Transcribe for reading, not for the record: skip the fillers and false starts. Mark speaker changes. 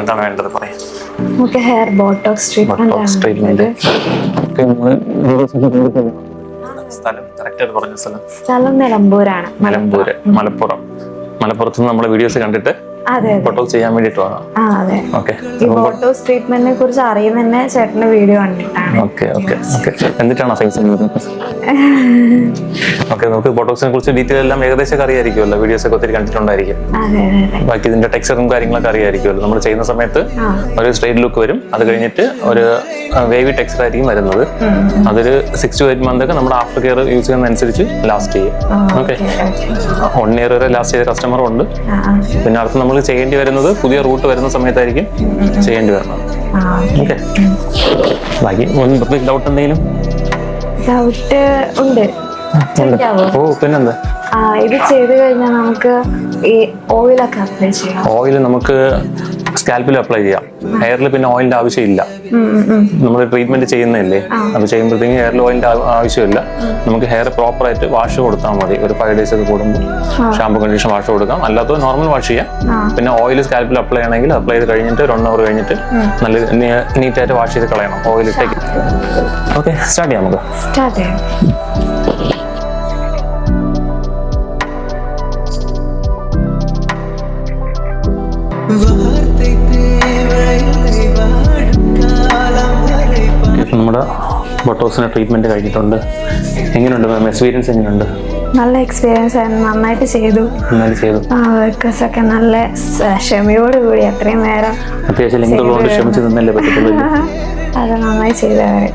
Speaker 1: എന്താണ് വേണ്ടത് പറയാം.
Speaker 2: നമുക്ക് ഹെയർ ബോട്ടോക്സ് ട്രീറ്റ്മെന്റ്.
Speaker 1: സ്ഥലം കറക്റ്റായിട്ട് പറഞ്ഞ
Speaker 2: സ്ഥലം നിലമ്പൂരാണ്.
Speaker 1: മലപ്പുറത്ത് നിന്ന് നമ്മളെ വീഡിയോസ് കണ്ടിട്ട് ബോട്ടോക്സ് ചെയ്യാൻ വേണ്ടിട്ട് വന്നതാണ്.
Speaker 2: ഈ ബോട്ടോക്സ് ട്രീറ്റ്മെന്റിനെ കുറിച്ച് അറിയുന്ന തന്നെ ചേട്ടന്റെ വീഡിയോ കണ്ടിട്ടാണ്.
Speaker 1: എന്നിട്ടാണോ ഫേസ് നമുക്ക് ബോട്ടോക്സിനെ കുറിച്ച് ഡീറ്റെയിൽ എല്ലാം ഏകദേശം അറിയായിരിക്കുമല്ലോ, വീഡിയോസ് ഒക്കെ ഒത്തിരി കണ്ടിട്ടുണ്ടായിരിക്കും. ബാക്കി ഇതിന്റെ ടെക്സ്ചറും കാര്യങ്ങളൊക്കെ അറിയായിരിക്കുമല്ലോ. നമ്മൾ ചെയ്യുന്ന സമയത്ത് ഒരു സ്ട്രെയിറ്റ് ലുക്ക് വരും, അത് കഴിഞ്ഞിട്ട് ഒരു വേവി ടെക്സ്ചർ ആയിരിക്കും വരുന്നത്. അതൊരു 6 to 8 months ഒക്കെ നമ്മുടെ ആഫ്റ്റർ കെയർ യൂസ് ചെയ്യുന്നതനുസരിച്ച് ലാസ്റ്റ് ചെയ്യും. 1 year വരെ ലാസ്റ്റ് ചെയ്ത കസ്റ്റമറും ഉണ്ട്. പിന്നെ അടുത്ത് നമ്മൾ ചെയ്യേണ്ടി വരുന്നത് പുതിയ റൂട്ട് വരുന്ന സമയത്തായിരിക്കും ചെയ്യേണ്ടി വരുന്നത്. ബാക്കി ഡൗട്ട് എന്തെങ്കിലും?
Speaker 2: ഡൗട്ട് ഉണ്ട്.
Speaker 1: പിന്നെന്താ,
Speaker 2: ഇത് ചെയ്ത് കഴിഞ്ഞാൽ നമുക്ക് ഈ ഓയിലൊക്കെ അപ്ലൈ ചെയ്യാം.
Speaker 1: ഓയിൽ നമുക്ക് സ്കാൽപ്പിൽ അപ്ലൈ ചെയ്യാം. ഹെയറിൽ പിന്നെ ഓയിലിന്റെ ആവശ്യമില്ല. നമ്മൾ ട്രീറ്റ്മെന്റ് ചെയ്യുന്നില്ലേ, അത് ചെയ്യുമ്പോഴത്തേക്കും ഹെയറിൽ ഓയിലിന്റെ ആവശ്യമില്ല. നമുക്ക് ഹെയർ പ്രോപ്പർ ആയിട്ട് വാഷ് കൊടുത്താൽ മതി. ഒരു 5 days ഒക്കെ കൂടുമ്പോൾ ഷാമ്പു കണ്ടീഷൻ വാഷ് കൊടുക്കാം. അല്ലാത്തത് നോർമൽ വാഷ് ചെയ്യാം. പിന്നെ ഓയിൽ സ്കാൽപ്പിൽ അപ്ലൈ ചെയ്യണമെങ്കിൽ അപ്ലൈ ചെയ്ത് കഴിഞ്ഞിട്ട് 1 hour കഴിഞ്ഞിട്ട് നല്ല നീറ്റായിട്ട് വാഷ് ചെയ്ത് കളയണം ഓയിലിട്ടേക്ക്. സ്റ്റാർട്ട് ചെയ്യാം. നമുക്ക്
Speaker 2: സ്റ്റാർട്ട് ചെയ്യാം.
Speaker 1: നമ്മുടെ ബോട്ടോക്സിന്റെ ട്രീറ്റ്മെന്റ് കഴിഞ്ഞിട്ടുണ്ട്. എങ്ങനെയുണ്ട് മാം, എക്സ്പീരിയൻസ് എങ്ങനെയുണ്ട്?
Speaker 2: നല്ല എക്സ്പീരിയൻസ് ആയിരുന്നു. നന്നായിട്ട് ചെയ്തു. വർക്കേഴ്സ് ഒക്കെ നല്ല ക്ഷമയോട് കൂടി അത്രയും നേരം
Speaker 1: അത്യാവശ്യം ലിങ്കുള്ളതുകൊണ്ട് ക്ഷമിച്ച് നിന്നല്ലേ പറ്റത്തുള്ളൂ.
Speaker 2: അത് നന്നായി ചെയ്തവരെ.